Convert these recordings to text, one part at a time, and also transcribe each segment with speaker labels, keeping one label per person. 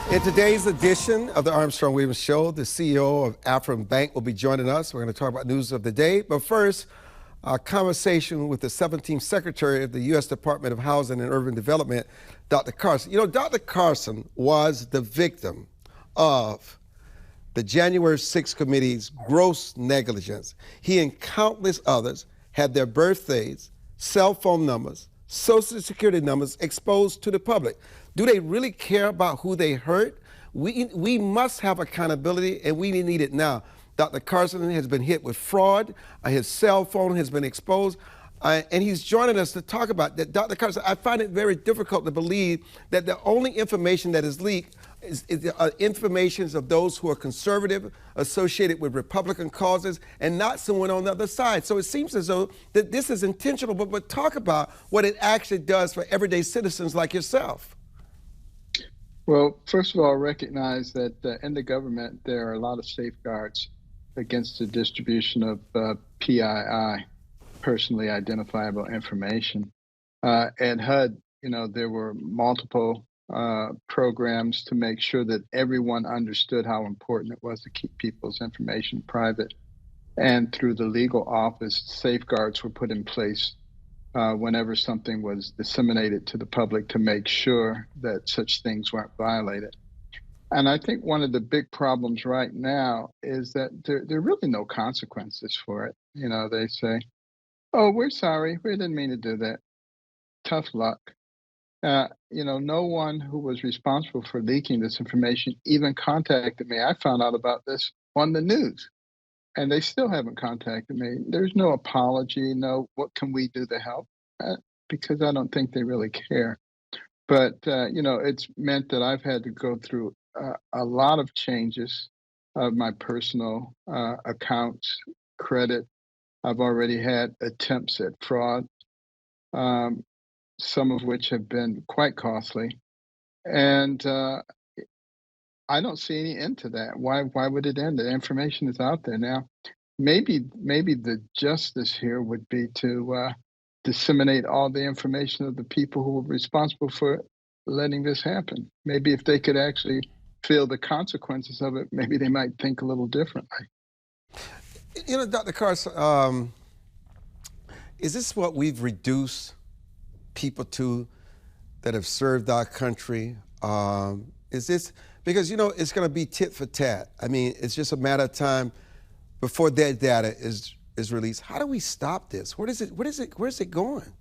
Speaker 1: In today's edition of the Armstrong Williams Show, the CEO of Afrin Bank will be joining us. We're going to talk about news of the day. But first, a conversation with the 17th Secretary of the U.S. Department of Housing and Urban Development, Dr. Carson. You know, Dr. Carson was the victim of the January 6th committee's gross negligence. He and countless others had their birthdays, cell phone numbers, social security numbers exposed to the public. Do they really care about who they hurt? We must have accountability, and we need it now. Dr. Carson has been hit with fraud. His cell phone has been exposed. And he's joining us to talk about that. Dr. Carson, I find it very difficult to believe that the only information that is leaked is information of those who are conservative, associated with Republican causes, and not someone on the other side. So it seems as though that this is intentional, but talk about what it actually does for everyday citizens like yourself.
Speaker 2: Well, first of all, recognize that in the government, there are a lot of safeguards against the distribution of PII, personally identifiable information. At HUD, there were multiple programs to make sure that everyone understood how important it was to keep people's information private. And through the legal office, safeguards were put in place whenever something was disseminated to the public to make sure that such things weren't violated. And I think one of the big problems right now is that there are really no consequences for it. They say, oh, we're sorry, we didn't mean to do that. Tough luck. No one who was responsible for leaking this information even contacted me. I found out about this on the news, and they still haven't contacted me. There's no apology, no what can we do to help, because I don't think they really care. But, it's meant that I've had to go through a lot of changes of my personal accounts, credit. I've already had attempts at fraud, some of which have been quite costly. And I don't see any end to that. Why would it end? The information is out there now. Maybe the justice here would be to disseminate all the information of the people who were responsible for letting this happen. Maybe if they could actually feel the consequences of it, maybe they might think a little differently.
Speaker 1: Dr. Carson, is this what we've reduced people to that have served our country? Is this because it's going to be tit for tat? I mean, it's just a matter of time before that data is released. How do we stop this? Where's it going?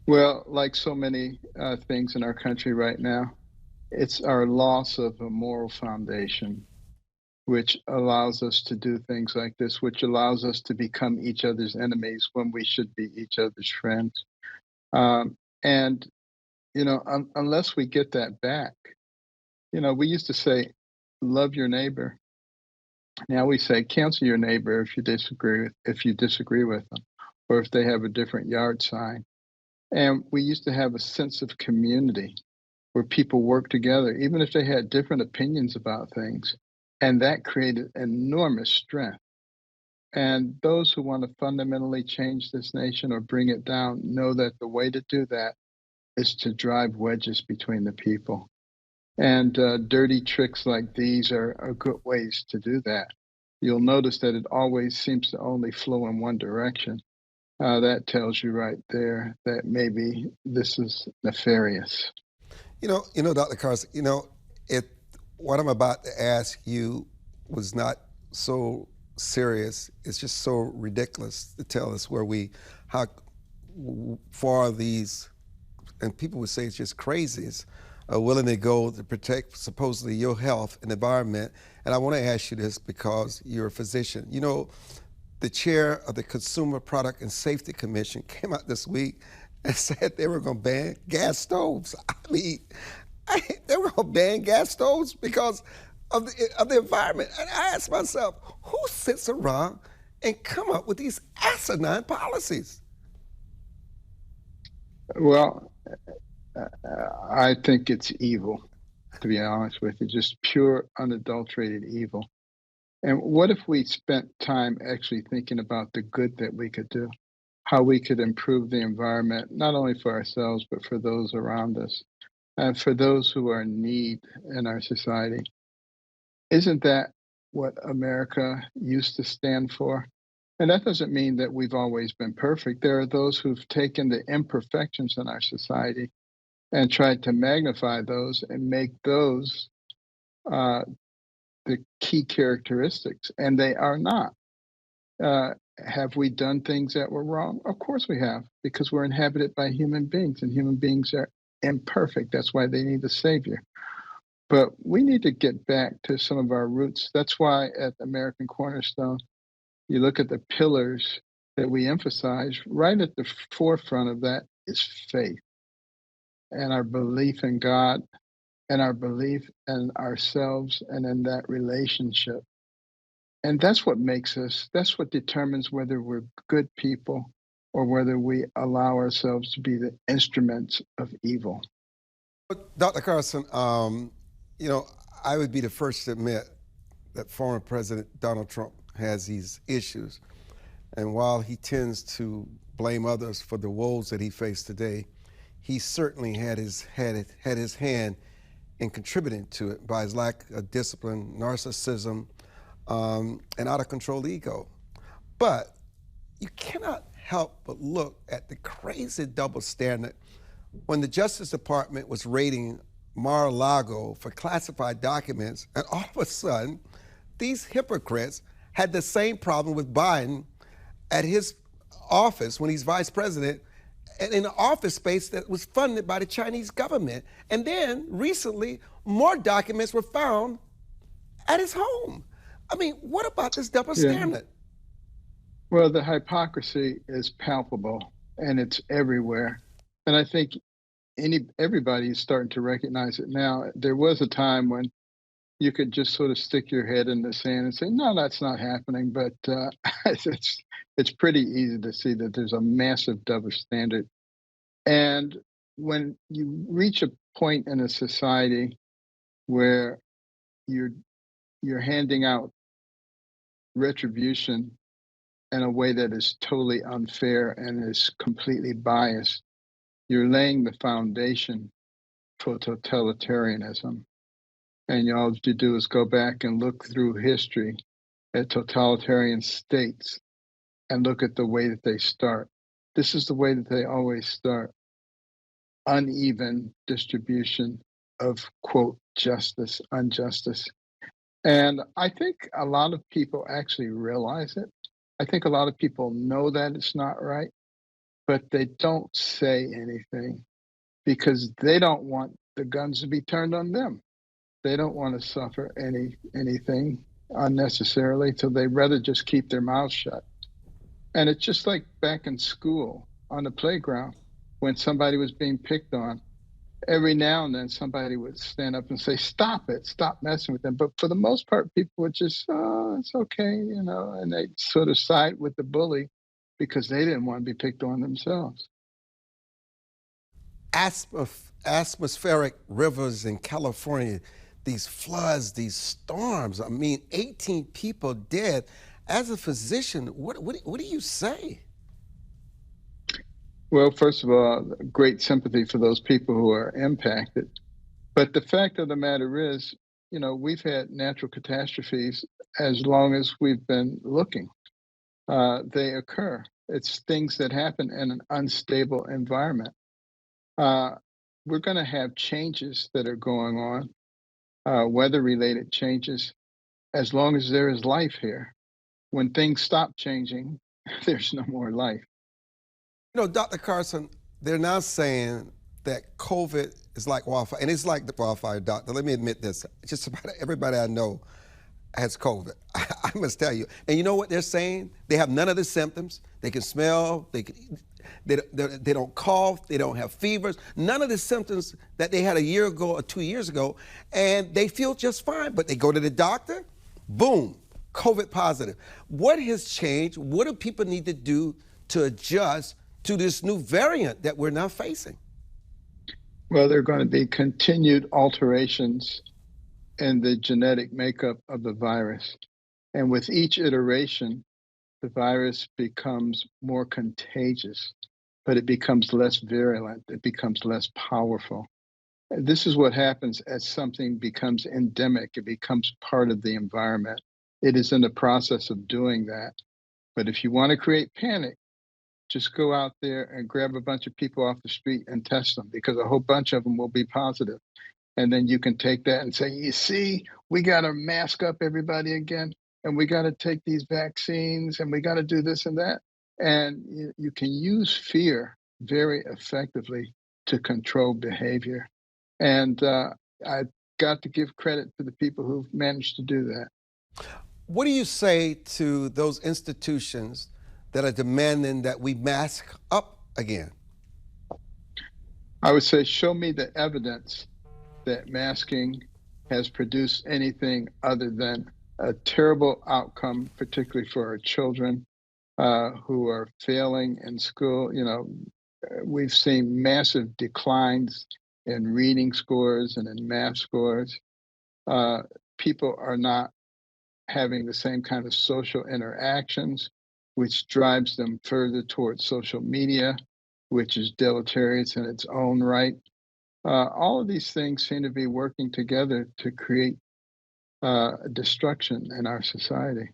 Speaker 2: Well, like so many things in our country right now, it's our loss of a moral foundation, which allows us to do things like this, which allows us to become each other's enemies when we should be each other's friends. And unless we get that back, we used to say, love your neighbor. Now we say, cancel your neighbor if you disagree with them, or if they have a different yard sign. And we used to have a sense of community where people worked together, even if they had different opinions about things. And that created enormous strength. And those who want to fundamentally change this nation or bring it down know that the way to do that is to drive wedges between the people. And dirty tricks like these are good ways to do that. You'll notice that it always seems to only flow in one direction. That tells you right there that maybe this is nefarious.
Speaker 1: Dr. Carson, what I'm about to ask you was not so serious. It's just so ridiculous to tell us how far these, and people would say it's just crazies, are willing to go to protect supposedly your health and environment. And I want to ask you this because you're a physician. The chair of the Consumer Product and Safety Commission came out this week and said they were going to ban gas stoves. I mean, they were going to ban gas stoves because of the environment. And I asked myself, who sits around and come up with these asinine policies?
Speaker 2: Well, I think it's evil, to be honest with you, just pure, unadulterated evil. And what if we spent time actually thinking about the good that we could do, how we could improve the environment, not only for ourselves, but for those around us? for those who are in need in our society. Isn't that what America used to stand for? And that doesn't mean that we've always been perfect. There are those who've taken the imperfections in our society and tried to magnify those and make those uh, the key characteristics, and they are not. Have we done things that were wrong? Of course we have, because we're inhabited by human beings, and human beings are imperfect. That's why they need a savior. But we need to get back to some of our roots. That's why at American Cornerstone, you look at the pillars that we emphasize, right at the forefront of that is faith and our belief in God and our belief in ourselves and in that relationship. And that's what makes us, that's what determines whether we're good people or whether we allow ourselves to be the instruments of evil.
Speaker 1: Dr. Carson, you know, I would be the first to admit that former President Donald Trump has these issues. And while he tends to blame others for the woes that he faced today, he certainly had his hand in contributing to it by his lack of discipline, narcissism, and out of control ego. But you cannot help but look at the crazy double standard when the Justice Department was raiding Mar-a-Lago for classified documents, and all of a sudden, these hypocrites had the same problem with Biden at his office when he's vice president, and in an office space that was funded by the Chinese government. And then recently, more documents were found at his home. I mean, what about this double standard?
Speaker 2: Well, the hypocrisy is palpable and it's everywhere. And I think everybody is starting to recognize it now. There was a time when you could just sort of stick your head in the sand and say, "No, that's not happening." But it's pretty easy to see that there's a massive double standard. And when you reach a point in a society where you're you're handing out retribution in a way that is totally unfair and is completely biased, you're laying the foundation for totalitarianism. And all you do is go back and look through history at totalitarian states and look at the way that they start. This is the way that they always start: uneven distribution of, quote, justice, injustice. And I think a lot of people actually realize it. I think a lot of people know that it's not right, but they don't say anything because they don't want the guns to be turned on them. They don't want to suffer anything unnecessarily, so they rather just keep their mouths shut. And it's just like back in school on the playground when somebody was being picked on. Every now and then somebody would stand up and say, "Stop it, stop messing with them." But for the most part, people would just, "Oh, it's okay," and they sort of side with the bully because they didn't want to be picked on themselves.
Speaker 1: Atmospheric rivers in California, these floods, these storms. I mean, 18 people dead. As a physician, what do you say?
Speaker 2: Well, first of all, great sympathy for those people who are impacted. But the fact of the matter is, we've had natural catastrophes as long as we've been looking. They occur. It's things that happen in an unstable environment. We're going to have changes that are going on, weather-related changes, as long as there is life here. When things stop changing, there's no more life.
Speaker 1: Dr. Carson, they're now saying that COVID is like wildfire, and it's like the wildfire, doctor. Let me admit this. Just about everybody I know has COVID. I must tell you. And you know what they're saying? They have none of the symptoms. They can smell, they don't cough, they don't have fevers, none of the symptoms that they had a year ago or 2 years ago, and they feel just fine. But they go to the doctor, boom, COVID positive. What has changed? What do people need to do to adjust to this new variant that we're now facing?
Speaker 2: Well, there are going to be continued alterations in the genetic makeup of the virus. And with each iteration, the virus becomes more contagious, but it becomes less virulent, it becomes less powerful. This is what happens as something becomes endemic. It becomes part of the environment. It is in the process of doing that. But if you want to create panic, just go out there and grab a bunch of people off the street and test them, because a whole bunch of them will be positive. And then you can take that and say, you see, we got to mask up everybody again, and we got to take these vaccines, and we got to do this and that. And you can use fear very effectively to control behavior. And I've got to give credit to the people who've managed to do that.
Speaker 1: What do you say to those institutions that are demanding that we mask up again?
Speaker 2: I would say, show me the evidence that masking has produced anything other than a terrible outcome, particularly for our children who are failing in school. You know, we've seen massive declines in reading scores and in math scores. People are not having the same kind of social interactions, which drives them further towards social media, which is deleterious in its own right. All of these things seem to be working together to create destruction in our society.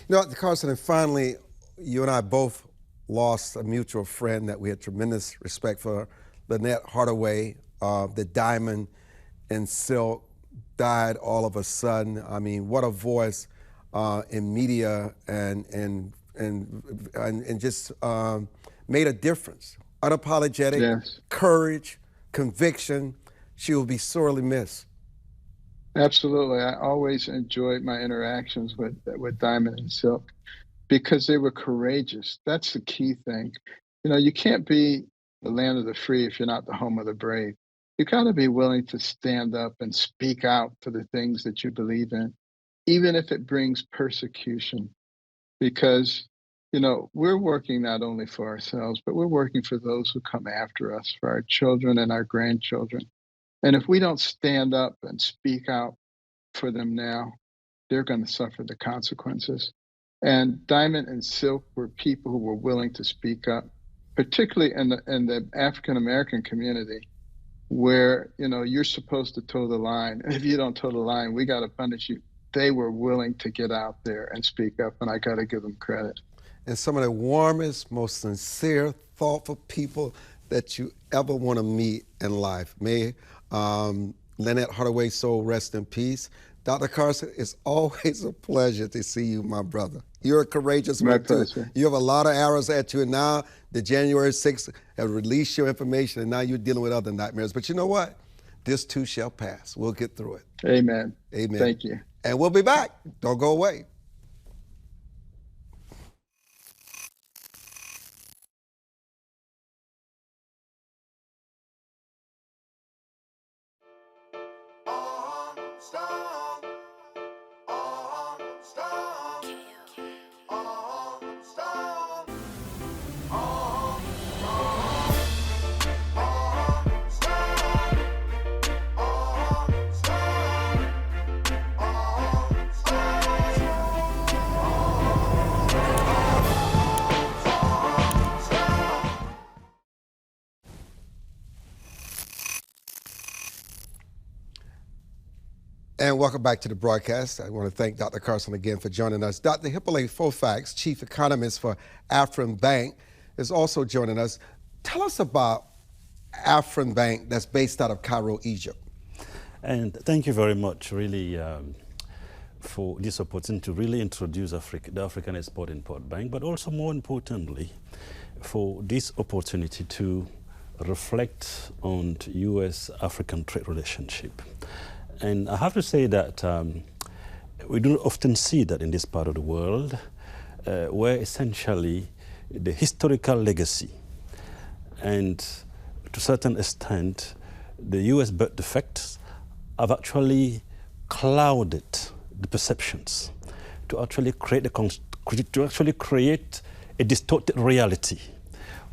Speaker 1: You know, Carson, and finally, you and I both lost a mutual friend that we had tremendous respect for, Lynette Hardaway, the Diamond and Silk, died all of a sudden. I mean, what a voice in media, and just made a difference. Unapologetic,
Speaker 2: Yes.
Speaker 1: Courage, conviction. She will be sorely missed.
Speaker 2: Absolutely. I always enjoyed my interactions with Diamond and Silk because they were courageous. That's the key thing. You know, you can't be the land of the free if you're not the home of the brave. You got to be willing to stand up and speak out for the things that you believe in, even if it brings persecution. Because, you know, we're working not only for ourselves, but we're working for those who come after us, for our children and our grandchildren. And if we don't stand up and speak out for them now, they're going to suffer the consequences. And Diamond and Silk were people who were willing to speak up, particularly in the African American community, where, you know, you're supposed to toe the line. And if you don't toe the line, we got to punish you. They were willing to get out there and speak up, and I got to give them credit.
Speaker 1: And some of the warmest, most sincere, thoughtful people that you ever want to meet in life. May Lynette Hardaway's soul rest in peace. Dr. Carson, it's always a pleasure to see you, my brother. You're a courageous man, too. You have a lot of arrows at you, and now the January 6th have released your information, and now you're dealing with other nightmares. But you know what? This too shall pass. We'll get through it.
Speaker 2: Amen.
Speaker 1: Amen.
Speaker 2: Thank you.
Speaker 1: And we'll be back. Don't go away. And welcome back to the broadcast. I want to thank Dr. Carson again for joining us. Dr. Hippolyte Fofack, Chief Economist for Afrin Bank, is also joining us. Tell us about Afrin Bank that's based out of Cairo, Egypt.
Speaker 3: And thank you very much, really, for this opportunity to really introduce the African Export-Import Bank, but also more importantly, for this opportunity to reflect on the U.S.-African trade relationship. And I have to say that we don't often see that in this part of the world, where essentially the historical legacy and to a certain extent the U.S. birth defects have actually clouded the perceptions to actually create a distorted reality,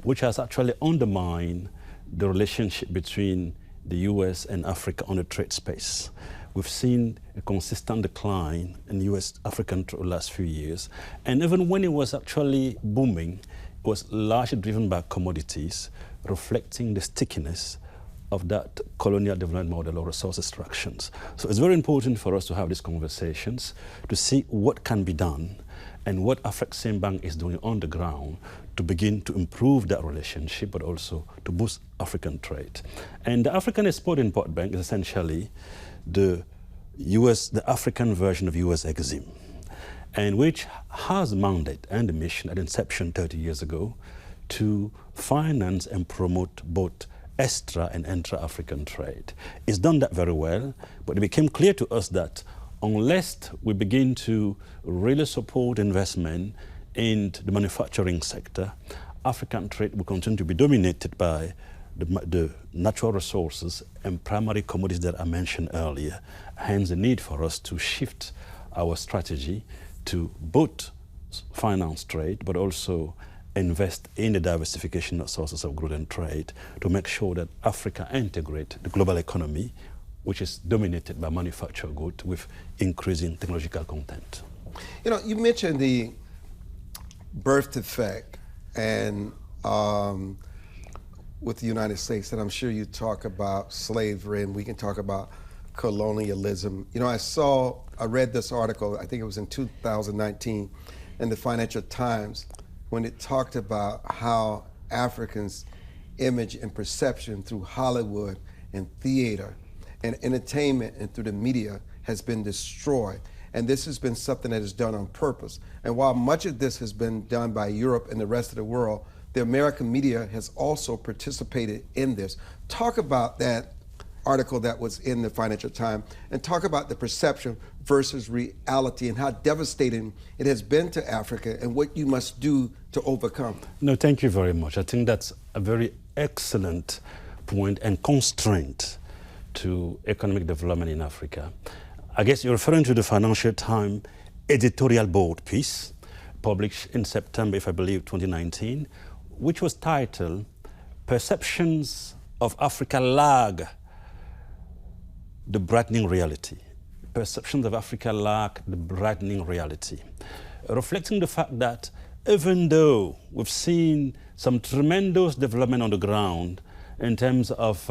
Speaker 3: which has actually undermined the relationship between the U.S. and Africa on the trade space. We've seen a consistent decline in U.S.-African trade the last few years. And even when it was actually booming, it was largely driven by commodities, reflecting the stickiness of that colonial development model or resource extractions. So it's very important for us to have these conversations to see what can be done and what Afreximbank is doing on the ground to begin to improve that relationship, but also to boost African trade. And the African Export-Import Bank is essentially the African version of US Exim, and which has a mandate and a mission at inception 30 years ago to finance and promote both extra and intra-African trade. It's done that very well, but it became clear to us that unless we begin to really support investment in the manufacturing sector, African trade will continue to be dominated by the natural resources and primary commodities that I mentioned earlier. Hence the need for us to shift our strategy to both finance trade, but also invest in the diversification of sources of growth and trade to make sure that Africa integrate the global economy, which is dominated by manufactured goods with increasing technological content.
Speaker 1: You know, you mentioned the birth defect and with the United States, and I'm sure you talk about slavery, and we can talk about colonialism. You know, I read this article, I think it was in 2019, in the Financial Times, when it talked about how Africans' image and perception through Hollywood and theater and entertainment and through the media has been destroyed. And this has been something that is done on purpose. And while much of this has been done by Europe and the rest of the world, the American media has also participated in this. Talk about that article that was in the Financial Times and talk about the perception versus reality and how devastating it has been to Africa and what you must do to overcome.
Speaker 3: No, thank you very much. I think that's a very excellent point and constraint to economic development in Africa. I guess you're referring to the Financial Times editorial board piece published in September, if I believe, 2019, which was titled, "Perceptions of Africa Lag the Brightening Reality." Perceptions of Africa lag the brightening reality, reflecting the fact that even though we've seen some tremendous development on the ground in terms of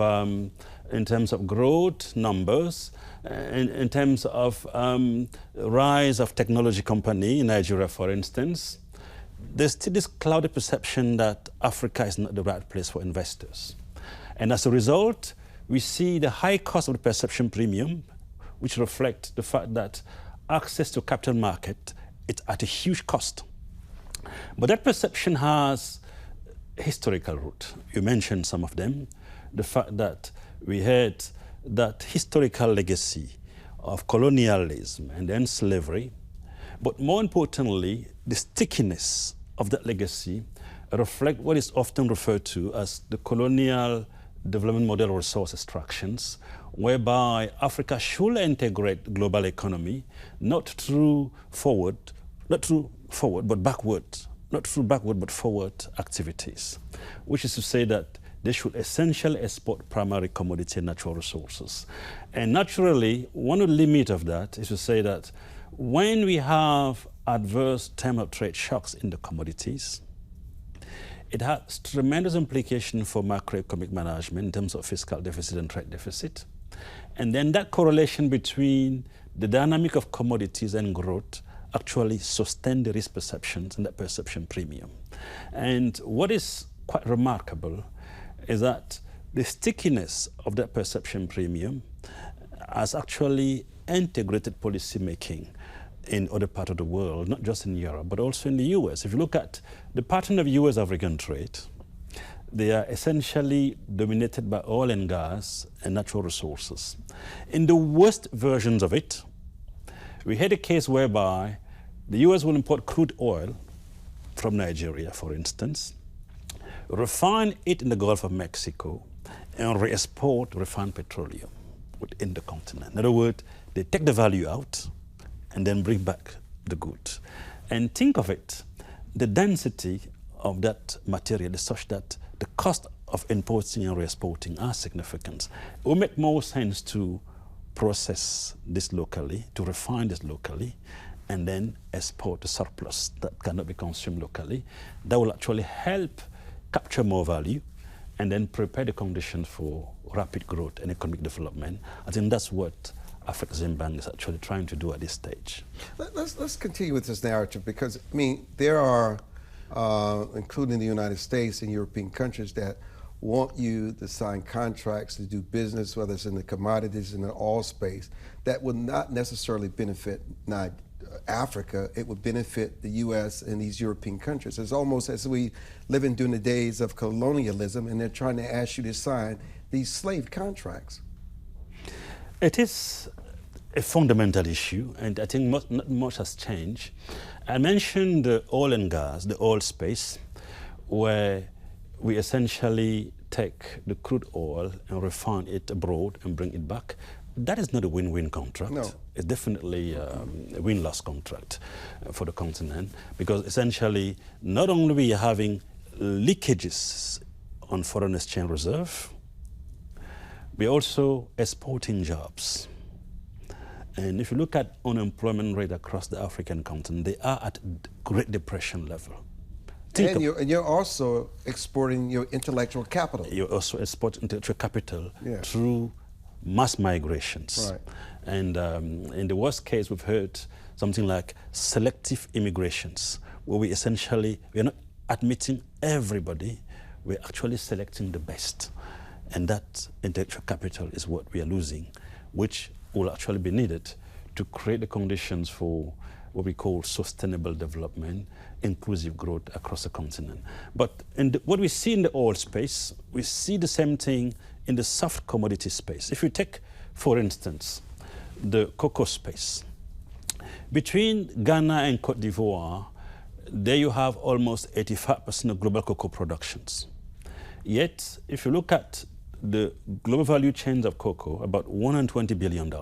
Speaker 3: growth numbers, in terms of rise of technology company in Nigeria, for instance, there's still this clouded perception that Africa is not the right place for investors. And as a result, we see the high cost of the perception premium, which reflect the fact that access to capital market is at a huge cost. But that perception has historical root. You mentioned some of them. The fact that we had that historical legacy of colonialism and then slavery, but more importantly, the stickiness of that legacy reflect what is often referred to as the colonial development model resource extractions, whereby Africa should integrate global economy, not through forward, but backward, not through backward, but forward activities, which is to say that they should essentially export primary commodity and natural resources. And naturally, one of the limits of that is to say that when we have adverse term of trade shocks in the commodities, it has tremendous implications for macroeconomic management in terms of fiscal deficit and trade deficit. And then that correlation between the dynamic of commodities and growth actually sustain the risk perceptions and that perception premium. And what is quite remarkable is that the stickiness of that perception premium has actually integrated policy making in other parts of the world, not just in Europe, but also in the US. If you look at the pattern of US-African trade, they are essentially dominated by oil and gas and natural resources. In the worst versions of it, we had a case whereby the US will import crude oil from Nigeria, for instance, refine it in the Gulf of Mexico, and re-export refined petroleum within the continent. In other words, they take the value out and then bring back the good. And think of it, the density of that material is such that the cost of importing and re-exporting are significant. It will make more sense to process this locally, to refine this locally, and then export the surplus that cannot be consumed locally. That will actually help capture more value and then prepare the conditions for rapid growth and economic development. I think that's what Afreximbank is actually trying to do at this stage.
Speaker 1: Let's continue with this narrative, because, I mean, there are, including the United States and European countries, that want you to sign contracts to do business, whether it's in the commodities and the oil space, that would not necessarily benefit Africa. It would benefit the U.S. and these European countries. It's almost as we live in during the days of colonialism, and they're trying to ask you to sign these slave contracts.
Speaker 3: It is a fundamental issue, and I think not much has changed. I mentioned the oil and gas, the oil space, where we essentially take the crude oil and refine it abroad and bring it back. That is not a win-win contract.
Speaker 1: No.
Speaker 3: It's definitely a win-loss contract for the continent, because essentially not only are we having leakages on foreign exchange reserve, we're also exporting jobs. And if you look at unemployment rate across the African continent, they are at Great Depression level.
Speaker 1: And you're also exporting your intellectual capital.
Speaker 3: You also export intellectual capital through mass migrations.
Speaker 1: Right.
Speaker 3: And in the worst case, we've heard something like selective immigrations, where we're not admitting everybody, we're actually selecting the best. And that intellectual capital is what we are losing, which will actually be needed to create the conditions for what we call sustainable development, inclusive growth across the continent. But what we see in the oil space, we see the same thing in the soft commodity space. If you take, for instance, the cocoa space, between Ghana and Cote d'Ivoire, there you have almost 85% of global cocoa productions. Yet, if you look at the global value chains of cocoa, about $120 billion,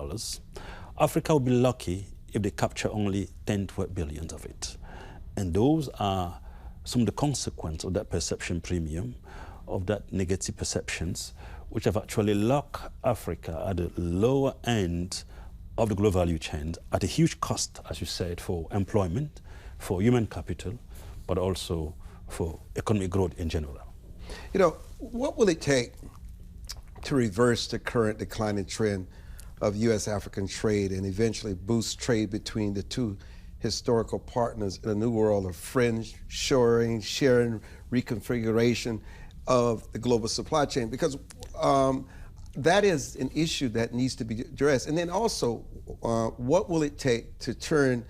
Speaker 3: Africa will be lucky if they capture only 10, 12 billion of it. And those are some of the consequences of that perception premium, of that negative perceptions, which have actually locked Africa at the lower end of the global value chain at a huge cost, as you said, for employment, for human capital, but also for economic growth in general.
Speaker 1: You know, what will it take to reverse the current declining trend of U.S.-African trade and eventually boost trade between the two historical partners in a new world of friend-shoring, sharing, reconfiguration of the global supply chain? Because that is an issue that needs to be addressed. And then also, what will it take to turn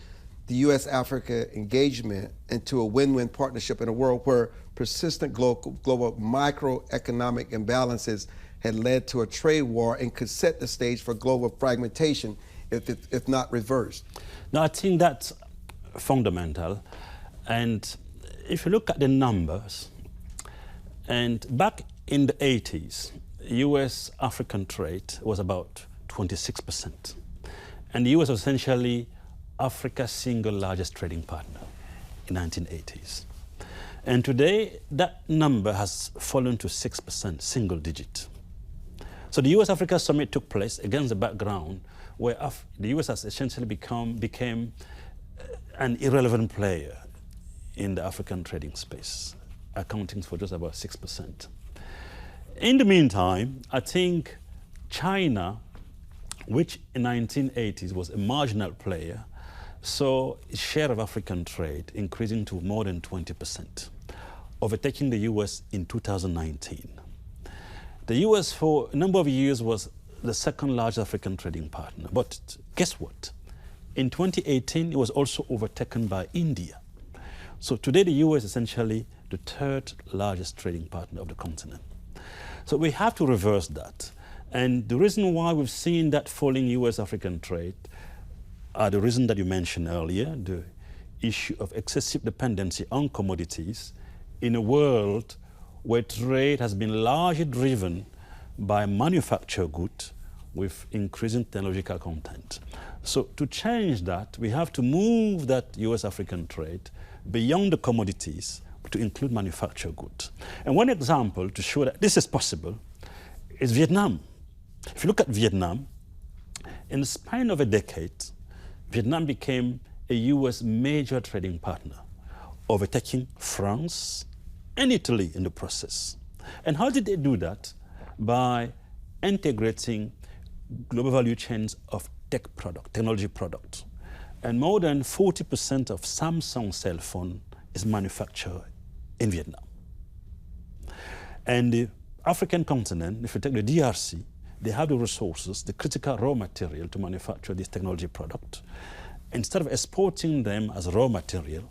Speaker 1: the U.S.-Africa engagement into a win-win partnership in a world where persistent global microeconomic imbalances had led to a trade war and could set the stage for global fragmentation if not reversed?
Speaker 3: No, I think that's fundamental. And if you look at the numbers, and back in the 80s, U.S.-African trade was about 26%. And the U.S. was essentially Africa's single largest trading partner in the 1980s. And today, that number has fallen to 6%, single digit. So the U.S.-Africa summit took place against the background where the U.S. has essentially became an irrelevant player in the African trading space, accounting for just about 6%. In the meantime, I think China, which in the 1980s was a marginal player, saw its share of African trade increasing to more than 20%, overtaking the U.S. in 2019. The U.S. for a number of years was the second largest African trading partner. But guess what? In 2018, it was also overtaken by India. So today, the U.S. is essentially the third largest trading partner of the continent. So we have to reverse that. And the reason why we've seen that falling U.S.-African trade are the reason that you mentioned earlier, the issue of excessive dependency on commodities in a world where trade has been largely driven by manufactured goods with increasing technological content. So to change that, we have to move that U.S.-African trade beyond the commodities to include manufactured goods. And one example to show that this is possible is Vietnam. If you look at Vietnam, in the span of a decade, Vietnam became a U.S. major trading partner, overtaking France and Italy in the process. And how did they do that? By integrating global value chains of technology products. And more than 40% of Samsung cell phone is manufactured in Vietnam. And the African continent, if you take the DRC, they have the resources, the critical raw material to manufacture this technology product. Instead of exporting them as raw material,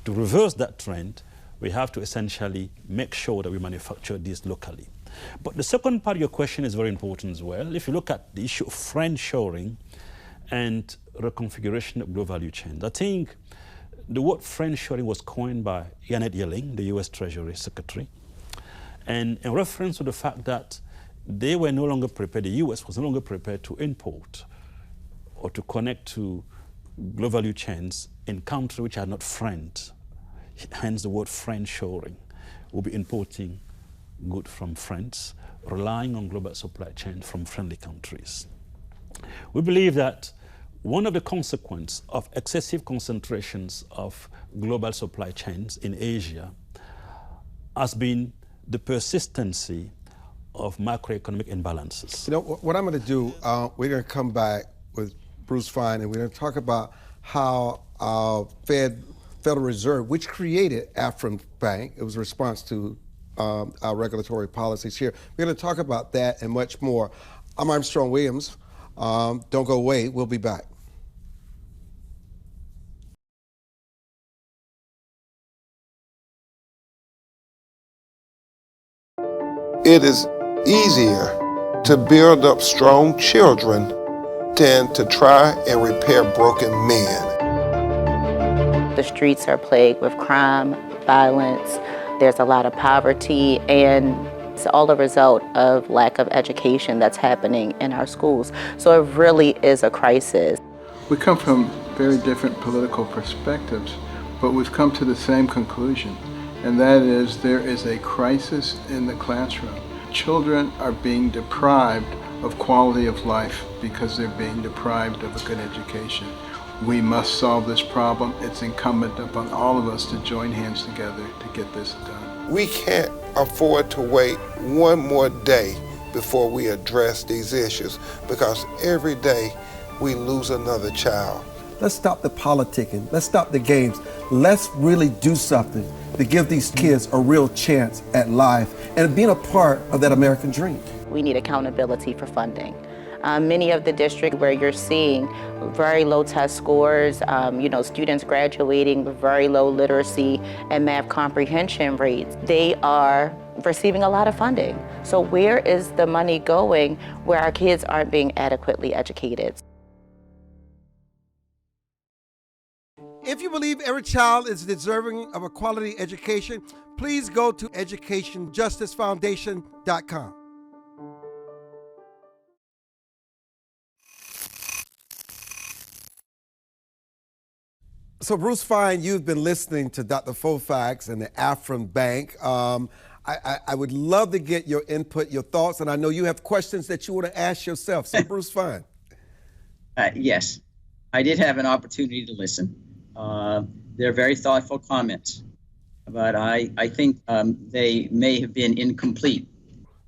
Speaker 3: to reverse that trend, we have to essentially make sure that we manufacture these locally. But the second part of your question is very important as well. If you look at the issue of friendshoring and reconfiguration of global value chains, I think the word friendshoring was coined by Janet Yellen, the US Treasury Secretary, and in reference to the fact that they were no longer prepared, the US was no longer prepared to import or to connect to global value chains in countries which are not friends. Hence the word friendshoring. We'll be importing goods from friends, relying on global supply chain from friendly countries. We believe that one of the consequences of excessive concentrations of global supply chains in Asia has been the persistency of macroeconomic imbalances.
Speaker 1: You know, what I'm going to do, we're going to come back with Bruce Fein, and we're going to talk about how Federal Reserve, which created Afrin Bank, it was a response to our regulatory policies here. We're going to talk about that and much more. I'm Armstrong Williams. Don't go away. We'll be back.
Speaker 4: It is easier to build up strong children than to try and repair broken men.
Speaker 5: The streets are plagued with crime, violence. There's a lot of poverty, and it's all a result of lack of education that's happening in our schools. So it really is a crisis.
Speaker 2: We come from very different political perspectives, but we've come to the same conclusion, and that is there is a crisis in the classroom. Children are being deprived of quality of life because they're being deprived of a good education. We must solve this problem. It's incumbent upon all of us to join hands together to get this done.
Speaker 4: We can't afford to wait one more day before we address these issues, because every day we lose another child.
Speaker 1: Let's stop the politicking. Let's stop the games. Let's really do something to give these kids a real chance at life and being a part of that American dream.
Speaker 5: We need accountability for funding. Many of the districts where you're seeing very low test scores, students graduating with very low literacy and math comprehension rates, they are receiving a lot of funding. So where is the money going where our kids aren't being adequately educated?
Speaker 1: If you believe every child is deserving of a quality education, please go to educationjusticefoundation.com. So Bruce Fein, you've been listening to Dr. Fofack and the Afrin Bank. I would love to get your input, your thoughts, and I know you have questions that you want to ask yourself. So Bruce Fein.
Speaker 6: Yes, I did have an opportunity to listen. They're very thoughtful comments, but I think they may have been incomplete.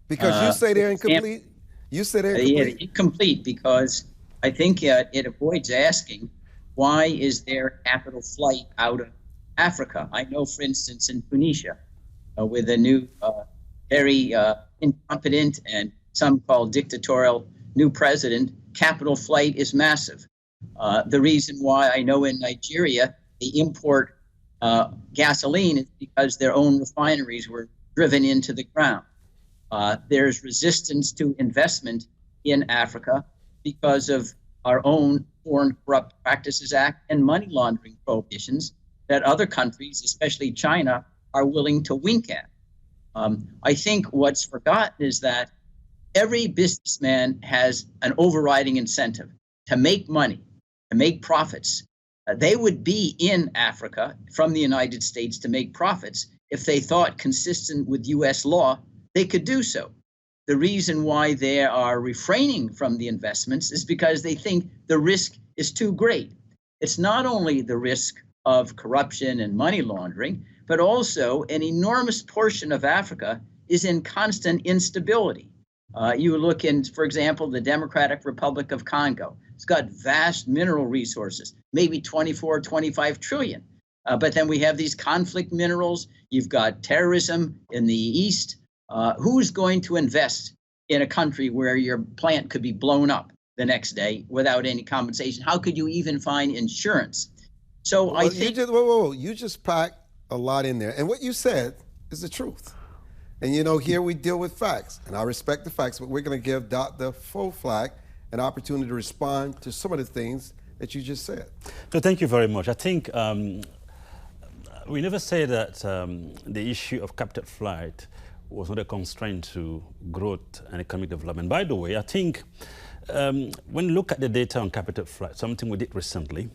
Speaker 1: Because you say they're incomplete? You say they're incomplete?
Speaker 6: Incomplete because I think it avoids asking, why is there capital flight out of Africa? I know, for instance, in Tunisia, with a new, very incompetent and some call dictatorial new president, capital flight is massive. The reason why I know in Nigeria they import gasoline is because their own refineries were driven into the ground. There's resistance to investment in Africa because of our own Foreign Corrupt Practices Act and money laundering prohibitions that other countries, especially China, are willing to wink at. I think what's forgotten is that every businessman has an overriding incentive to make money, to make profits. They would be in Africa from the United States to make profits if they thought, consistent with U.S. law, they could do so. The reason why they are refraining from the investments is because they think the risk is too great. It's not only the risk of corruption and money laundering, but also an enormous portion of Africa is in constant instability. You look in, for example, the Democratic Republic of Congo. It's got vast mineral resources, maybe 24, 25 trillion. But then we have these conflict minerals. You've got terrorism in the east. Who's going to invest in a country where your plant could be blown up the next day without any compensation? How could you even find insurance? So I think
Speaker 1: you just packed a lot in there. And what you said is the truth. And here we deal with facts, and I respect the facts, but we're going to give Dr. Fofack an opportunity to respond to some of the things that you just said.
Speaker 3: So thank you very much. I think we never say that the issue of capital flight was not a constraint to growth and economic development. By the way, I think when you look at the data on capital flight, something we did recently,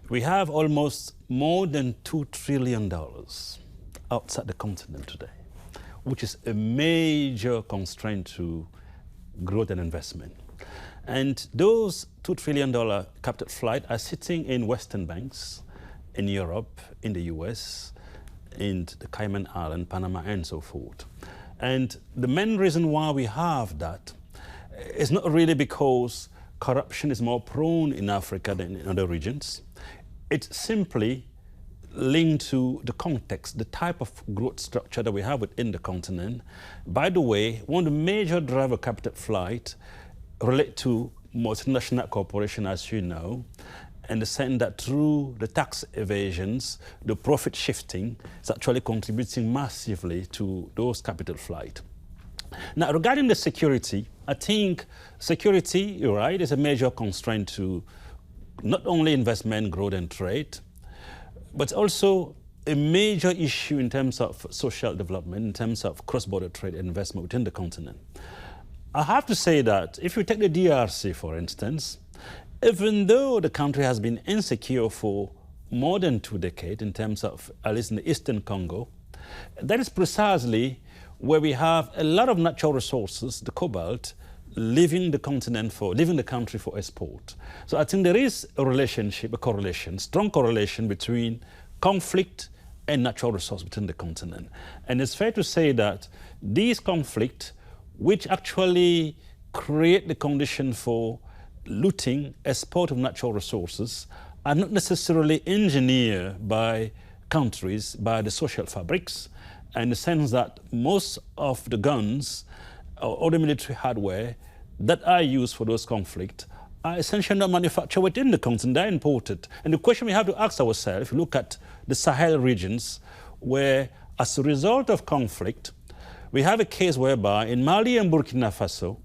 Speaker 3: we have almost more than $2 trillion outside the continent today, which is a major constraint to growth and investment. And those $2 trillion capital flight are sitting in Western banks, in Europe, in the US, in the Cayman Islands, Panama, and so forth. And the main reason why we have that is not really because corruption is more prone in Africa than in other regions. It's simply linked to the context, the type of growth structure that we have within the continent. By the way, one of the major driver of capital flight relate to multinational corporations, as you know, and the sense that through the tax evasions, the profit shifting is actually contributing massively to those capital flight. Now, regarding the security, I think security, you're right, is a major constraint to not only investment, growth, and trade, but also a major issue in terms of social development, in terms of cross-border trade and investment within the continent. I have to say that if you take the DRC, for instance, even though the country has been insecure for more than 2 decades in terms of, at least in the Eastern Congo, that is precisely where we have a lot of natural resources, the cobalt, leaving the country for export. So I think there is a relationship, a correlation, strong correlation between conflict and natural resource within the continent. And it's fair to say that these conflicts, which actually create the condition for looting, export of natural resources, are not necessarily engineered by countries, by the social fabrics, in the sense that most of the guns or the military hardware that are used for those conflicts are essentially not manufactured within the continent, they're imported. And the question we have to ask ourselves, if you look at the Sahel regions, where as a result of conflict, we have a case whereby in Mali and Burkina Faso,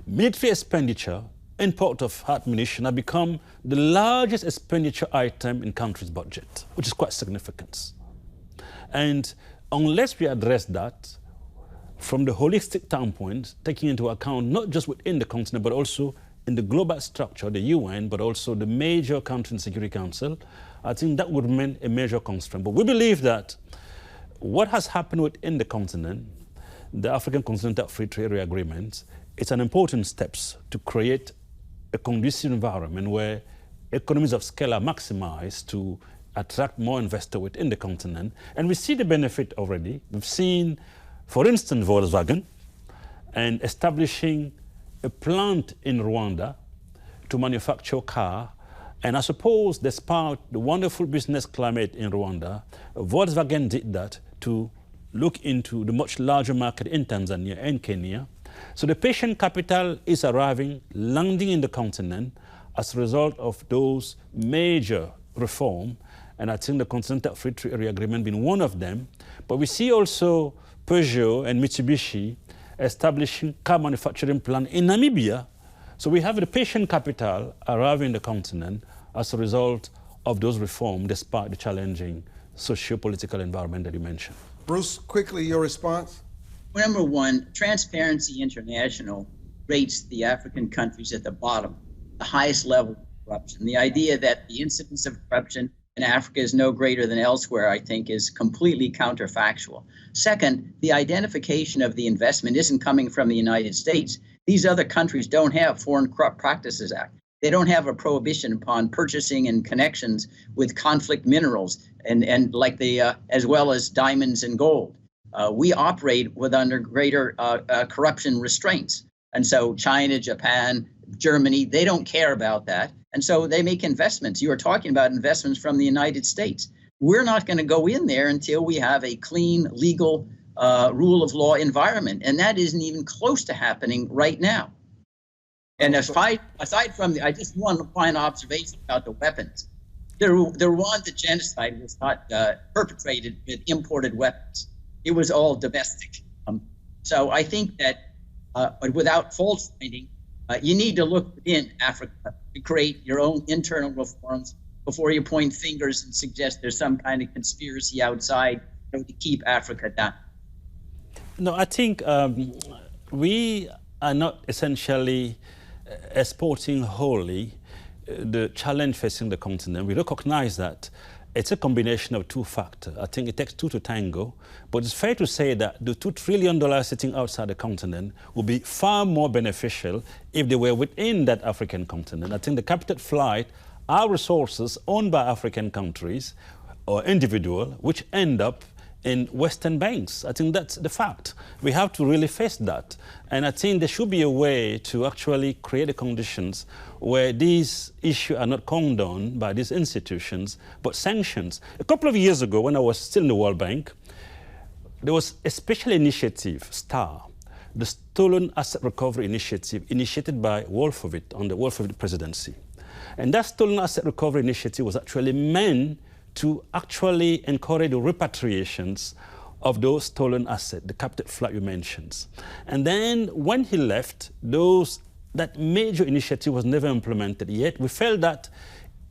Speaker 3: military expenditure, import of ammunition have become the largest expenditure item in country's budget, which is quite significant. And unless we address that from the holistic standpoint, taking into account not just within the continent, but also in the global structure, the UN, but also the major country in Security Council, I think that would remain a major constraint. But we believe that what has happened within the continent, the African Continental Free Trade Area Agreement, it's an important step to create a conducive environment where economies of scale are maximized to attract more investors within the continent. And we see the benefit already. We've seen, for instance, Volkswagen and establishing a plant in Rwanda to manufacture cars. And I suppose despite the wonderful business climate in Rwanda, Volkswagen did that to look into the much larger market in Tanzania and Kenya. So the patient capital is arriving, landing in the continent as a result of those major reforms. And I think the Continental Free Trade Area Agreement being one of them. But we see also Peugeot and Mitsubishi establishing car manufacturing plant in Namibia. So we have the patient capital arriving in the continent as a result of those reforms, despite the challenging socio-political environment that you mentioned.
Speaker 1: Bruce, quickly, your response?
Speaker 6: Well, number one, Transparency International rates the African countries at the bottom, the highest level of corruption. The idea that the incidence of corruption in Africa is no greater than elsewhere, I think, is completely counterfactual. Second, the identification of the investment isn't coming from the United States. These other countries don't have Foreign Corrupt Practices Act. They don't have a prohibition upon purchasing and connections with conflict minerals and like the as well as diamonds and gold. we operate with under greater corruption restraints. And so China, Japan, Germany, they don't care about that. And so they make investments. You are talking about investments from the United States. We're not going to go in there until we have a clean, legal, rule of law environment. And that isn't even close to happening right now. And aside from I just want to find observation about the weapons. The Rwanda genocide was not perpetrated with imported weapons. It was all domestic. So I think that without fault finding, you need to look within Africa to create your own internal reforms before you point fingers and suggest there's some kind of conspiracy outside to keep Africa down.
Speaker 3: No, I think we are not essentially exporting wholly the challenge facing the continent. We recognize that it's a combination of two factors. I think it takes two to tango, but it's fair to say that the $2 trillion sitting outside the continent would be far more beneficial if they were within that African continent. I think the capital flight are resources owned by African countries or individuals which end up in Western banks. I think that's the fact. We have to really face that. And I think there should be a way to actually create the conditions where these issues are not condoned by these institutions, but sanctions. A couple of years ago, when I was still in the World Bank, there was a special initiative, STAR, the Stolen Asset Recovery Initiative, initiated by Wolfowitz on the Wolfowitz presidency. And that Stolen Asset Recovery Initiative was actually meant to actually encourage the repatriations of those stolen assets, the captive flight you mentioned. And then when he left, that major initiative was never implemented yet. We felt that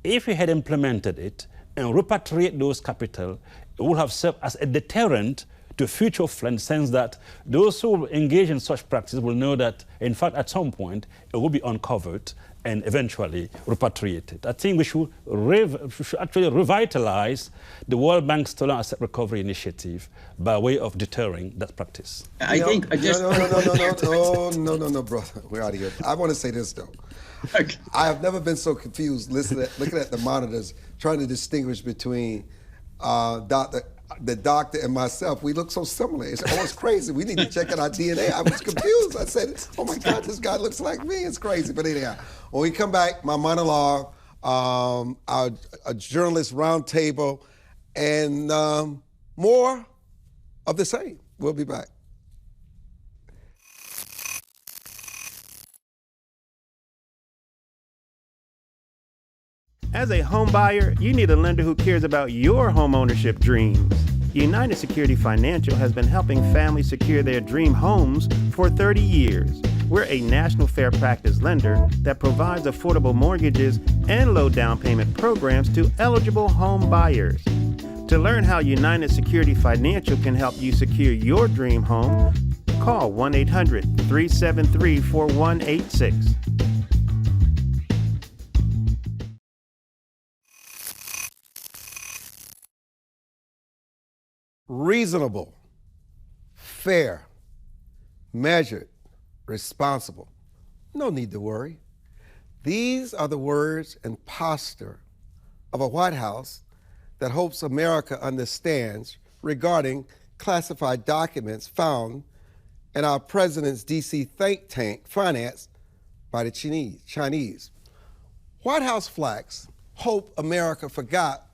Speaker 3: if we had implemented it and repatriate those capital, it would have served as a deterrent to future flight, in the sense that those who engage in such practice will know that, in fact, at some point, it will be uncovered and eventually repatriated. I think we should actually revitalize the World Bank Stolen Asset Recovery Initiative by way of deterring that practice.
Speaker 1: No, brother. We're out of here. I want to say this, though.
Speaker 6: Okay.
Speaker 1: I have never been so confused looking at the monitors, trying to distinguish between the doctor and myself. We look so similar. It's crazy. We need to check out our DNA. I was confused. I said, oh my God, this guy looks like me. It's crazy. But anyhow, when we come back, my monologue, a journalist roundtable, and more of the same. We'll be back.
Speaker 7: As a home buyer, you need a lender who cares about your home ownership dreams. United Security Financial has been helping families secure their dream homes for 30 years. We're a national fair practice lender that provides affordable mortgages and low down payment programs to eligible home buyers. To learn how United Security Financial can help you secure your dream home, call 1-800-373-4186.
Speaker 1: Reasonable, fair, measured, responsible. No need to worry. These are the words and posture of a White House that hopes America understands regarding classified documents found in our president's D.C. think tank financed by the Chinese. White House flacks hope America forgot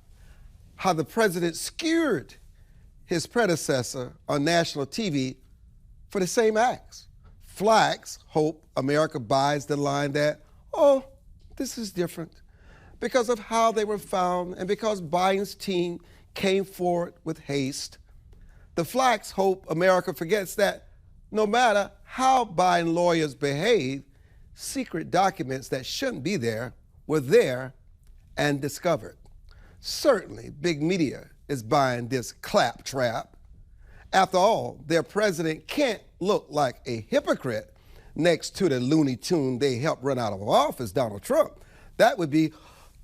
Speaker 1: how the president skewered his predecessor on national TV for the same acts. Flacks hope America buys the line that, oh, this is different because of how they were found and because Biden's team came forward with haste. The Flacks hope America forgets that no matter how Biden lawyers behave, secret documents that shouldn't be there were there and discovered. Certainly, big media is buying this claptrap. After all, their president can't look like a hypocrite next to the Looney Tune they helped run out of office, Donald Trump. That would be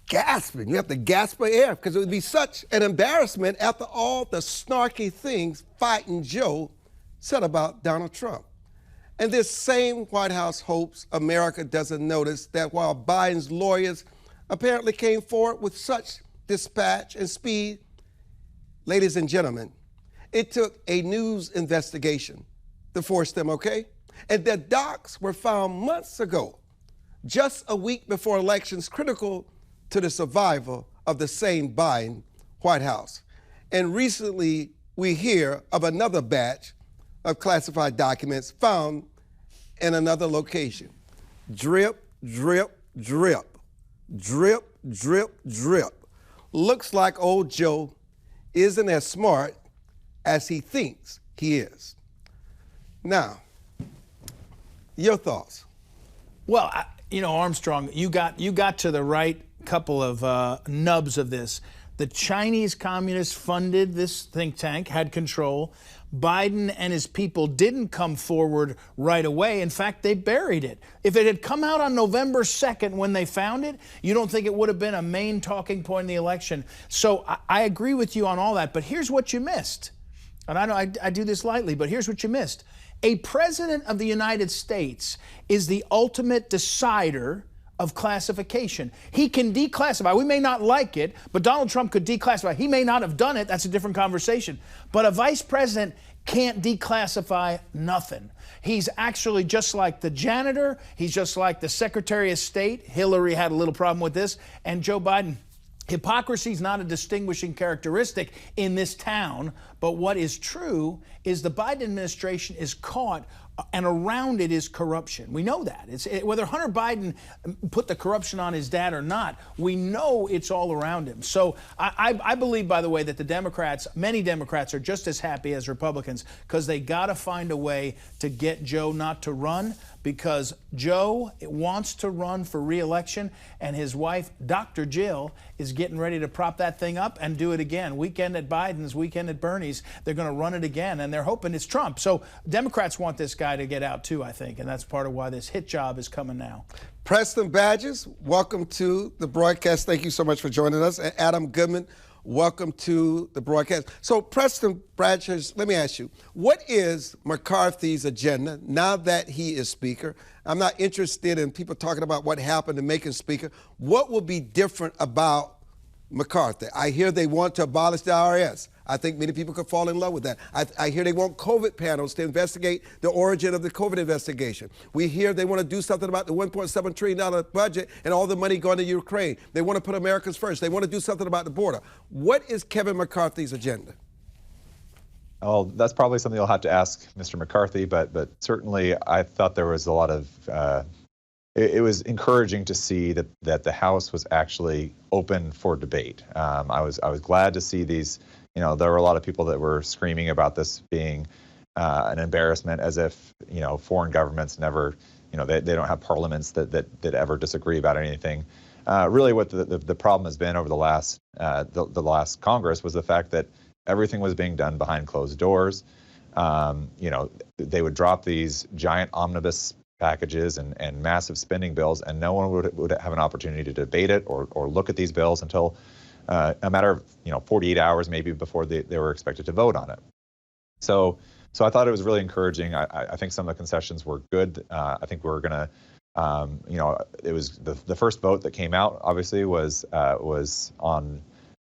Speaker 1: gasping. You have to gasp for air because it would be such an embarrassment after all the snarky things Fighting Joe said about Donald Trump. And this same White House hopes America doesn't notice that while Biden's lawyers apparently came forward with such dispatch and speed, ladies and gentlemen, It took a news investigation to force them, okay? And their docs were found months ago, just a week before elections critical to the survival of the same Biden White House. And recently, we hear of another batch of classified documents found in another location. Drip, drip, drip, drip, drip, drip. Looks like old Joe isn't as smart as he thinks he is. Now, your thoughts?
Speaker 8: Well, Armstrong, you got to the right couple of nubs of this. The Chinese communists funded this think tank, had control. Biden and his people didn't come forward right away. In fact, they buried it. If it had come out on November 2nd when they found it, you don't think it would have been a main talking point in the election. So I agree with you on all that, but here's what you missed. And I know I do this lightly, but here's what you missed. A president of the United States is the ultimate decider of classification. He can declassify. We may not like it, but Donald Trump could declassify. He may not have done it. That's a different conversation. But a vice president can't declassify nothing. He's actually just like the janitor. He's just like the Secretary of State. Hillary had a little problem with this. And Joe Biden. Hypocrisy is not a distinguishing characteristic in this town, but what is true is the Biden administration is caught, and around it is corruption. We know that. Whether Hunter Biden put the corruption on his dad or not, we know it's all around him. So I believe, by the way, that the Democrats, many Democrats, are just as happy as Republicans because they got to find a way to get Joe not to run, because Joe wants to run for re-election, and his wife, Dr. Jill, is getting ready to prop that thing up and do it again. Weekend at Biden's, weekend at Bernie's, they're going to run it again, and they're hoping it's Trump. So Democrats want this guy to get out too, I think, and that's part of why this hit job is coming now.
Speaker 1: Preston Brashers, welcome to the broadcast. Thank you so much for joining us. And Adam Goodman, welcome to the broadcast. So Preston Brashers, let me ask you, what is McCarthy's agenda now that he is Speaker? I'm not interested in people talking about what happened to make him Speaker. What will be different about McCarthy? I hear they want to abolish the IRS. I think many people could fall in love with that. I hear they want COVID panels to investigate the origin of the COVID investigation. We hear they want to do something about the $1.7 trillion budget and all the money going to Ukraine. They want to put Americans first. They want to do something about the border. What is Kevin McCarthy's agenda?
Speaker 9: Well, that's probably something you'll have to ask Mr. McCarthy, but certainly I thought there was a lot of it was encouraging to see that the House was actually open for debate. I was glad to see these. There were a lot of people that were screaming about this being an embarrassment, as if foreign governments never, they don't have parliaments that ever disagree about anything. Really, what the problem has been over the last Congress was the fact that everything was being done behind closed doors. They would drop these giant omnibus packages and massive spending bills, and no one would have an opportunity to debate it or look at these bills until a matter of 48 hours maybe before they were expected to vote on it. So I thought it was really encouraging. I think some of the concessions were good. I think we're gonna, it was the first vote that came out. Obviously was on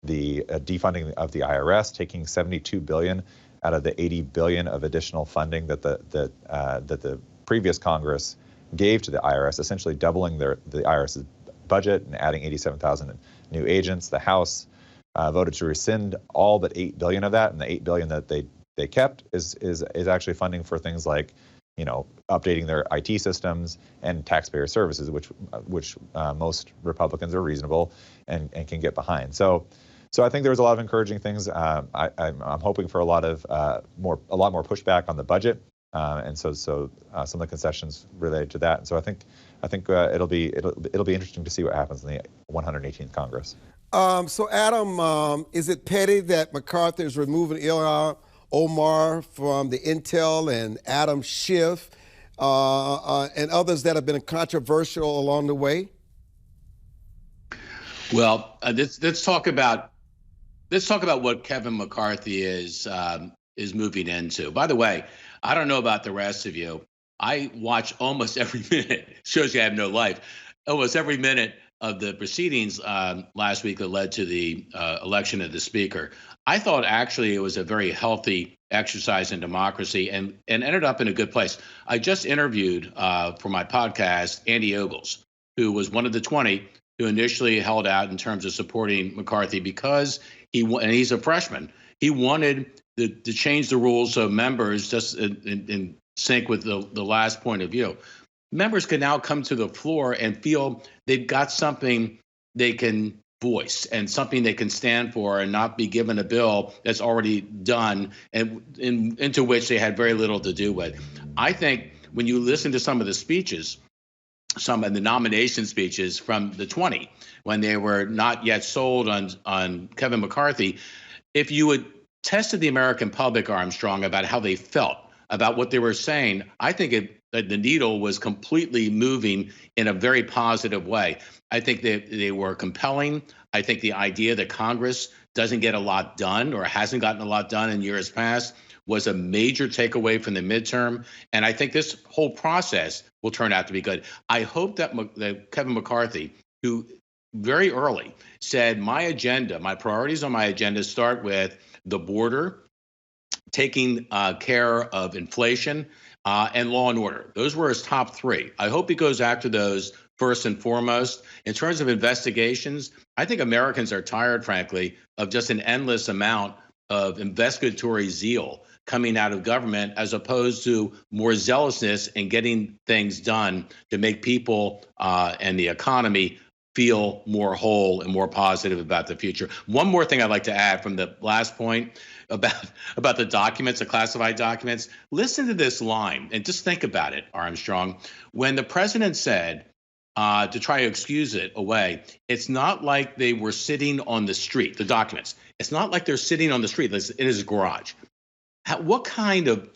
Speaker 9: the defunding of the IRS, taking $72 billion out of the $80 billion of additional funding that the previous Congress gave to the IRS, essentially doubling the IRS's budget and adding 87,000 new agents. The House voted to rescind all but $8 billion of that, and the $8 billion that they kept is actually funding for things like, updating their IT systems and taxpayer services, which most Republicans are reasonable and can get behind. So I think there was a lot of encouraging things. I'm hoping for a lot more pushback on the budget, and so some of the concessions related to that. And so I think it'll be interesting to see what happens in the 118th Congress.
Speaker 1: So Adam, is it petty that McCarthy is removing Ilhan Omar from the Intel and Adam Schiff and others that have been controversial along the way?
Speaker 10: Well, let's talk about what Kevin McCarthy is moving into. By the way, I don't know about the rest of you. I watch almost every minute. Shows you I have no life. Almost every minute the proceedings last week that led to the election of the speaker, I thought actually it was a very healthy exercise in democracy and ended up in a good place. I just interviewed for my podcast Andy Ogles, who was one of the 20 who initially held out in terms of supporting McCarthy because and he's a freshman. He wanted to change the rules so members, just in sync with the last point of view, members can now come to the floor and feel they've got something they can voice and something they can stand for and not be given a bill that's already done and into which they had very little to do with. I think when you listen to some of the speeches, some of the nomination speeches from the 20, when they were not yet sold on Kevin McCarthy, if you had tested the American public, Armstrong, about how they felt about what they were saying, I think that the needle was completely moving in a very positive way. I think that they were compelling. I think the idea that Congress doesn't get a lot done or hasn't gotten a lot done in years past was a major takeaway from the midterm. And I think this whole process will turn out to be good. I hope that Kevin McCarthy, who very early said, my priorities on my agenda start with the border, taking care of inflation, and law and order. Those were his top three. I hope he goes after those first and foremost. In terms of investigations, I think Americans are tired, frankly, of just an endless amount of investigatory zeal coming out of government, as opposed to more zealousness in getting things done to make people and the economy feel more whole and more positive about the future. One more thing I'd like to add from the last point about the documents, the classified documents. Listen to this line and just think about it, Armstrong. When the president said to try to excuse it away, it's not like they were sitting on the street, the documents. It's not like they're sitting on the street in his garage. What kind of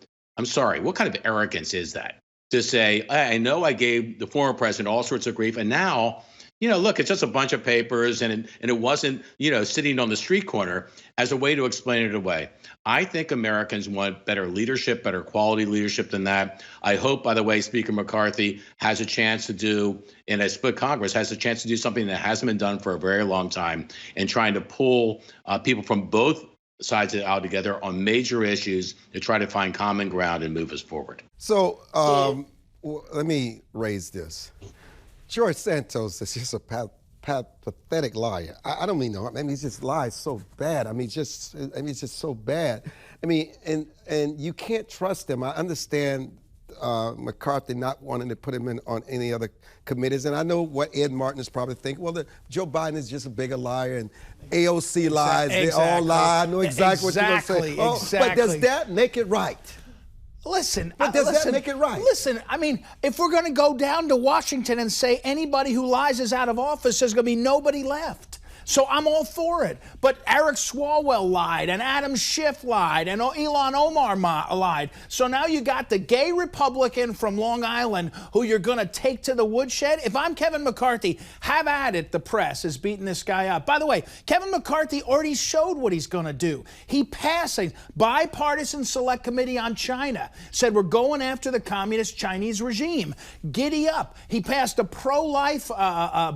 Speaker 10: arrogance is that? To say, I know I gave the former president all sorts of grief, and now, look, it's just a bunch of papers, and it wasn't, sitting on the street corner, as a way to explain it away. I think Americans want better leadership, better quality leadership than that. I hope, by the way, Speaker McCarthy has a chance to do, in a split Congress, has a chance to do something that hasn't been done for a very long time, and trying to pull people from both sides of the aisle together on major issues to try to find common ground and move us forward.
Speaker 1: So let me raise this. George Santos is just a pathetic liar. I don't mean no. He just lies so bad. It's just so bad. And you can't trust him. I understand McCarthy not wanting to put him on any other committees, and I know what Ed Martin is probably thinking. Well, Joe Biden is just a bigger liar, and AOC lies. Exactly. They all lie. I know exactly what you're going to say. Exactly. But does that make it right?
Speaker 8: Listen,
Speaker 1: does that make it right?
Speaker 8: Listen, if we're going to go down to Washington and say anybody who lies is out of office, there's going to be nobody left. So I'm all for it. But Eric Swalwell lied, and Adam Schiff lied, and Ilhan Omar lied. So now you got the gay Republican from Long Island who you're going to take to the woodshed. If I'm Kevin McCarthy, have at it. The press is beating this guy up. By the way, Kevin McCarthy already showed what he's going to do. He passed a bipartisan select committee on China, said we're going after the communist Chinese regime. Giddy up. He passed a pro-life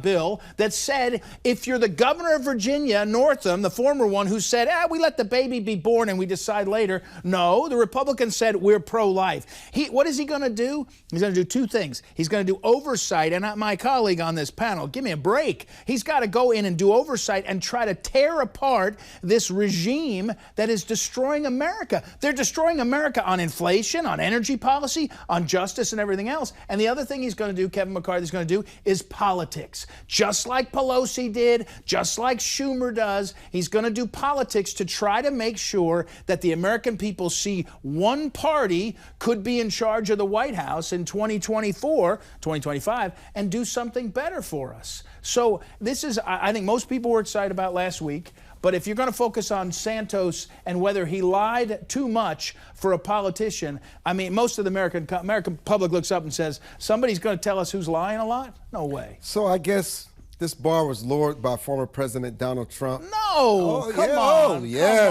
Speaker 8: bill that said if you're the governor of Virginia, Northam, the former one, who said, we let the baby be born and we decide later. No, the Republicans said we're pro-life. What is he going to do? He's going to do two things. He's going to do oversight, and my colleague on this panel, give me a break. He's got to go in and do oversight and try to tear apart this regime that is destroying America. They're destroying America on inflation, on energy policy, on justice and everything else. And the other thing he's going to do, Kevin McCarthy's going to do, is politics. Just like Pelosi did, just like Schumer does, he's going to do politics to try to make sure that the American people see one party could be in charge of the White House in 2024, 2025, and do something better for us. So this is, I think most people were excited about last week. But if you're going to focus on Santos and whether he lied too much for a politician, most of the American public looks up and says, somebody's going to tell us who's lying a lot? No way.
Speaker 1: So I guess this bar was lowered by former President Donald Trump.
Speaker 8: No, come on.
Speaker 1: Oh, yes.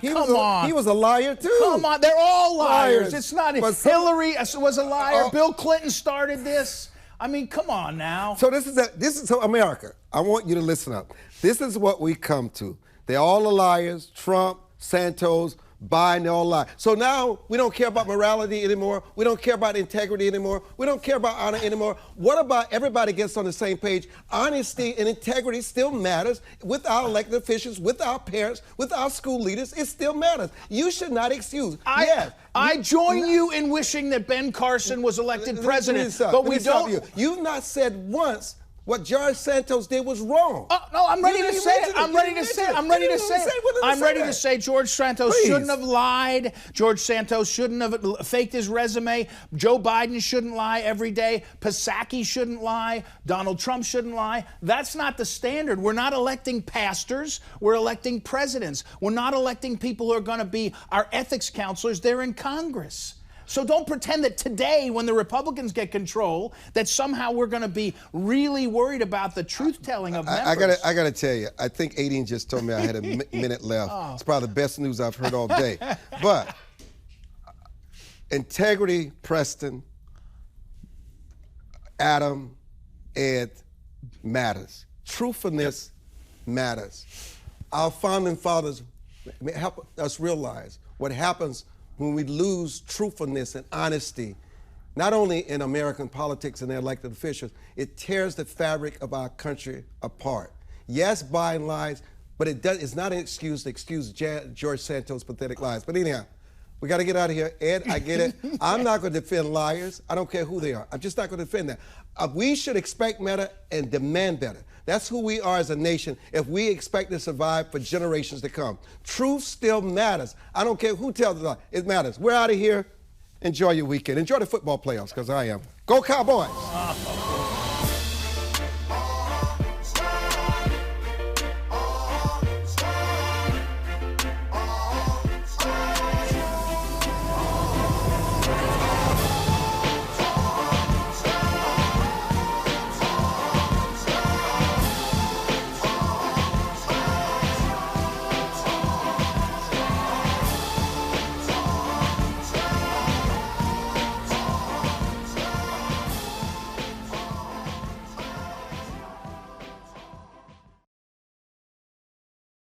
Speaker 8: Come on.
Speaker 1: He was a liar, too.
Speaker 8: Come on. They're all liars. It's not. Hillary was a liar.
Speaker 1: Oh.
Speaker 8: Bill Clinton started this. I mean, come on now.
Speaker 1: So this is so America. I want you to listen up. This is what we come to. They're all the liars. Trump, Santos, Biden, they all lie. So now we don't care about morality anymore. We don't care about integrity anymore. We don't care about honor anymore. What about everybody gets on the same page? Honesty and integrity still matters with our elected officials, with our parents, with our school leaders. It still matters. You should not excuse.
Speaker 8: I join you in wishing that Ben Carson was elected president, but we don't.
Speaker 1: You've not said once what George Santos did was wrong.
Speaker 8: No, I'm ready to say it. I'm ready to say it. I'm ready to say it. I'm ready to say George Santos shouldn't have lied. George Santos shouldn't have faked his resume. Joe Biden shouldn't lie every day. Psaki shouldn't lie. Donald Trump shouldn't lie. That's not the standard. We're not electing pastors. We're electing presidents. We're not electing people who are going to be our ethics counselors. They're in Congress. So don't pretend that today, when the Republicans get control, that somehow we're going to be really worried about the truth-telling of members.
Speaker 1: I got to tell you, I think Aideen just told me I had a minute left. It's probably the best news I've heard all day. But integrity, Preston, Adam, Ed, matters. Truthfulness matters. Our founding fathers help us realize what happens when we lose truthfulness and honesty, not only in American politics and their elected officials, it tears the fabric of our country apart. Yes, Biden lies, but it's not an excuse to excuse George Santos' pathetic lies. But anyhow, we got to get out of here. Ed, I get it. I'm not going to defend liars. I don't care who they are. I'm just not going to defend that. We should expect better and demand better. That's who we are as a nation if we expect to survive for generations to come. Truth still matters. I don't care who tells the lie. It matters. We're out of here. Enjoy your weekend. Enjoy the football playoffs, because I am. Go Cowboys!